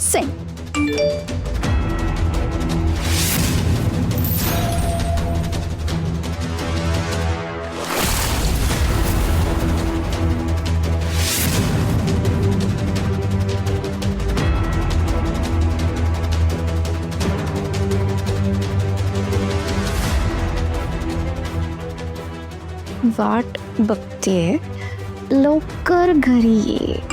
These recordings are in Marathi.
सेम. वाट बघतेय, लवकर घरी ये.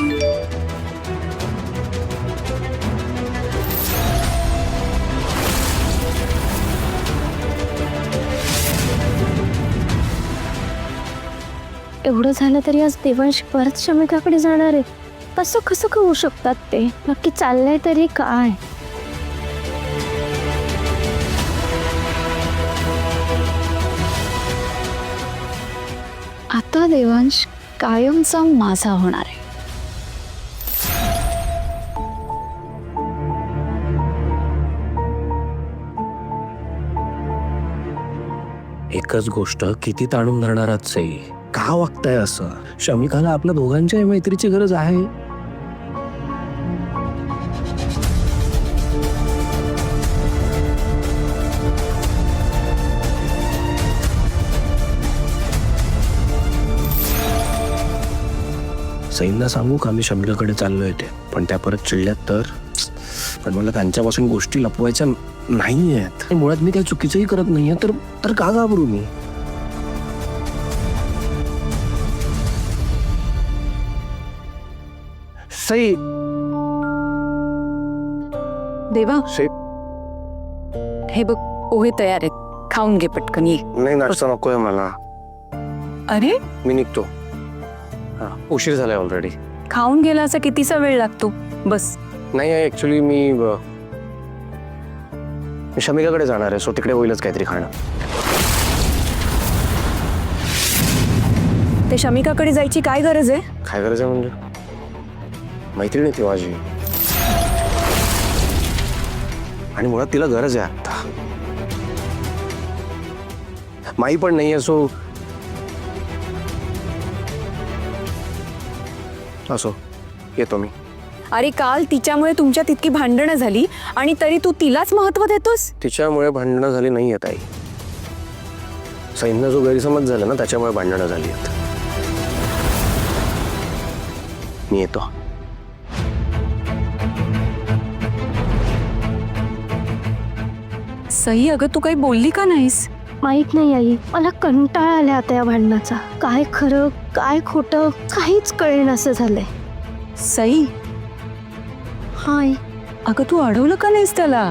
एवढं झालं तरी आज देवांश परत शमिकाकडे जाणार आहे. तसं कसं होऊ शकतात ते? नक्की चाललंय तरी काय? आता देवांश कायमचा माझा होणार आहे. एकच गोष्ट किती ताणून धरणार आहात सई? का वागताय असं? शमिकाला आपल्या दोघांच्या मैत्रीची गरज आहे. सईंना सांगू का मी शमिकाकडे चाललोय ते? पण त्या परत चिडल्यात तर? पण मला त्यांच्यापासून गोष्टी लपवायच्या नाहीयेत. मुळात मी काही चुकीचंही करत नाहीये, तर का घाबरू मी? सई, देवा, सई, हे बघ पोहे तयार आहेत, खाऊन घे पटकन. ये. नाही नाश्ता नकोय मला. अरे मी निघतो. उशीर झालाय ऑलरेडी. खाऊन गेला असा कितीचा वेळ लागतो? बस. नाही ऍक्च्युली मी शमिकाकडे जाणार आहे, सो तिकडे होईलच काहीतरी खाणं. ते शमिकाकडे जायची काय गरज आहे? काय गरज आहे म्हणजे? मैत्रीण आहे ती माझी, आणि मुळात तिला गरज आहे आता. माई पण नाहीये, सो असो येतो मी. अरे काल तिच्यामुळे तुमच्यात इतकी भांडणं झाली आणि तरी तू तिलाच महत्व देतोस? तिच्यामुळे भांडणं झाली नाही ताई. सईंना जो गैरसमज झाला ना, त्याच्यामुळे भांडणं झाली आहेत. मी येतो. सई, अगं तू काही बोलली का नाहीस? माहित नाही आई, मला कंटाळा आला आता या भांडणाचा. काय खरं काय खोटं काहीच कळेन असं झालंय. सई, हाय. अगं तू अडवलं का नाहीस त्याला?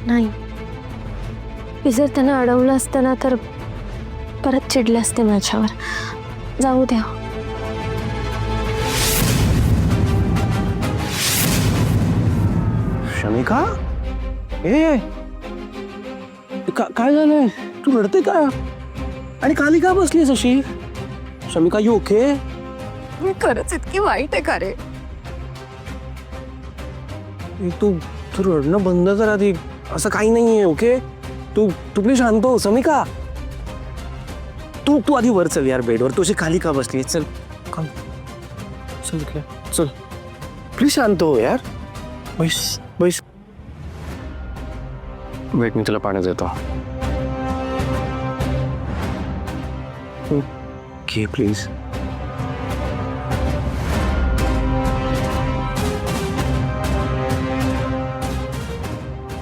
नाही, मी जर त्यांना अडवलं असतं ना तर परत चिडले असते माझ्यावर. जाऊ द्या. शमिका, काय झालंय? तू रडते का? आणि खाली का बसलीस अशी? Shamika, you okay? मी खरंच इतकी वाईट आहे का रे? तू तू रडणं बंद कर आधी. असं काही नाहीये, ओके? तू प्लीज शांत हो. शमिका, तू आधी वर चल यार बेडवर. तू अशी खाली का बसली? चल चल चल, प्लीज शांत हो यार. बैस बैस. वेट, मी तुला पाणी देतो. घे प्लीज.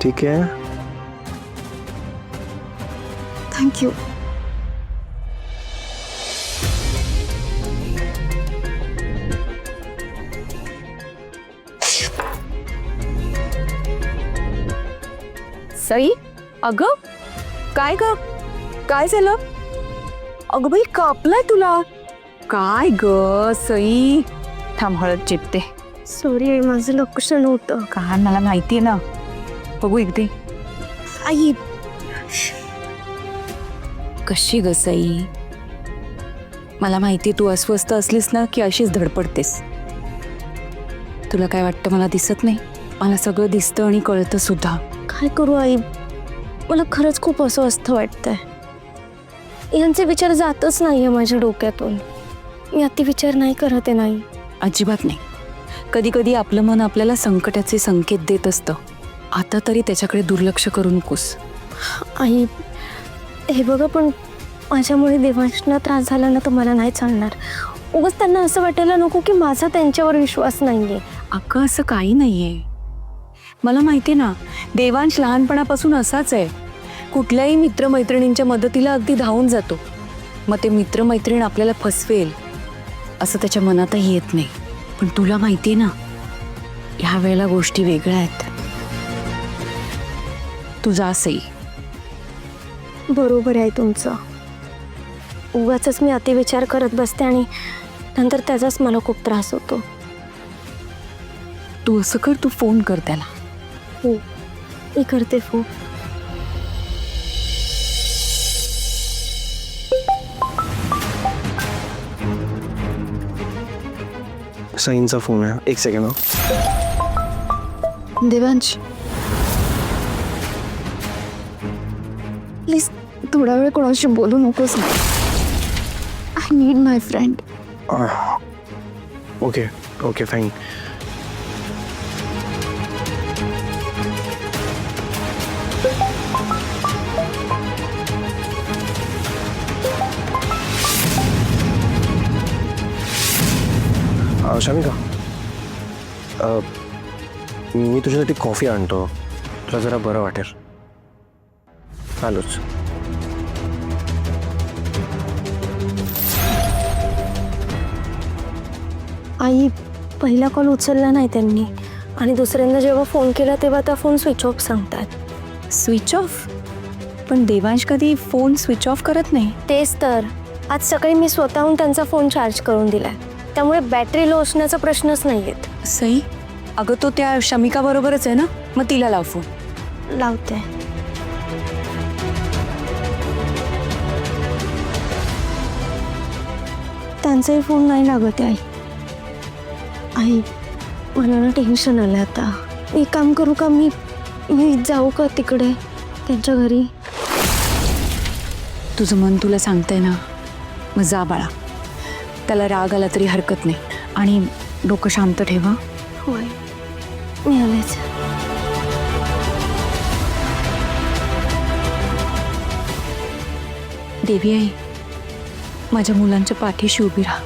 ठीक आहे. थँक्यू. सई, अगं काय ग? काय झालं? अगं बाई, कापलाय तुला. काय ग सई? थांब, हळद चिपते. सॉरी आई, माझं लक्ष नव्हतं. काय, मला माहितीये ना. बघू एकदा. आई, कशी ग सई? मला माहिती तू अस्वस्थ असलीस ना की अशीच धडपडतेस. तुला काय वाटतं मला दिसत नाही? मला सगळं दिसतं आणि कळतं सुद्धा. काय करू आई, मला खरंच खूप अस्वस्थ वाटतंय. यांचे विचार जातच नाहीये माझ्या डोक्यातून. मी अति विचार नाही करत आहे. नाही, अजिबात नाही. कधी कधी आपलं मन आपल्याला संकटाचे संकेत देत असतं. आता तरी त्याच्याकडे दुर्लक्ष करू नकोस. आई, हे बघा, पण माझ्यामुळे देवांशना त्रास झाला ना तर मला नाही चालणार. उगाच त्यांना असं वाटायला नको की माझा त्यांच्यावर विश्वास नाहीये. अगं असं काही नाहीये. मला माहिती ना, देवांश लहानपणापासून असाच आहे. कुठल्याही मित्रमैत्रिणींच्या मदतीला अगदी धावून जातो. मग ते मित्रमैत्रीण आपल्याला फसवेल असं त्याच्या मनातही येत नाही. पण तुला माहिती आहे ना, ह्या वेळेला गोष्टी वेगळ्या आहेत. तू जा सई. बरोबर आहे तुमचं. उगाचच मी अतिविचार करत बसते आणि नंतर त्याचाच मला खूप त्रास होतो. तू असं कर, तू फोन कर त्याला. हो, मी करते फोन. सईंचा फोन आहे. एक सेकंड. देवांश, प्लीज थोडा वेळ कोणाशी बोलू नकोस ना. I need my friend. Okay okay fine. Shamika, मी तुझ्यासाठी कॉफी आणतो. तुला जरा बरं वाटेल. आलोच. आई, पहिला कॉल उचलला नाही त्यांनी आणि दुसऱ्यांदा जेव्हा फोन केला तेव्हा त्या फोन स्विच ऑफ सांगतात. Switch off? पण देवांश कधी फोन स्विच ऑफ करत नाही. तेच तर. आज सकाळी मी स्वतःहून त्यांचा फोन चार्ज करून दिलाय. त्यामुळे बॅटरी लो असण्याचा प्रश्नच नाही येत. सई, अगं तो त्या शमिका बरोबरच आहे ना, मग तिला लाव फोन. लावते. त्यांचाही फोन नाही लागत आहे. आई, मला ना टेन्शन आलं आता. एक काम करू का, मी जाऊ का तिकडे त्यांच्या घरी? तुझं मन तुला सांगतंय ना, मग जा बाळा. त्याला राग आला तरी हरकत नाही. आणि डोकं शांत ठेवा. होय, मी आलेच. देवी आई, माझ्या मुलांच्या पाठीशी उभी राहा.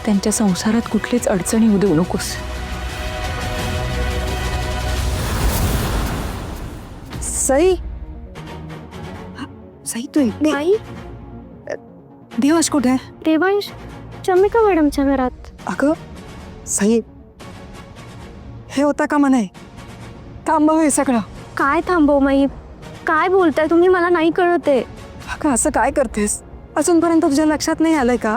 त्यांच्या संसारात कुठलीच अडचणी येऊ देऊ नकोस. सई, सई तू इकडे. आई, देवांश कुठे आहे? देवांश शमिका मॅडमच्या घरात. अगं सई, हे होता का म्हणे? थांबव हे सगळं. काय थांबव माई? काय बोलताय तुम्ही? मला नाही कळत आहे. अगं असं काय करतेस? अजूनपर्यंत तुझ्या लक्षात नाही आलंय का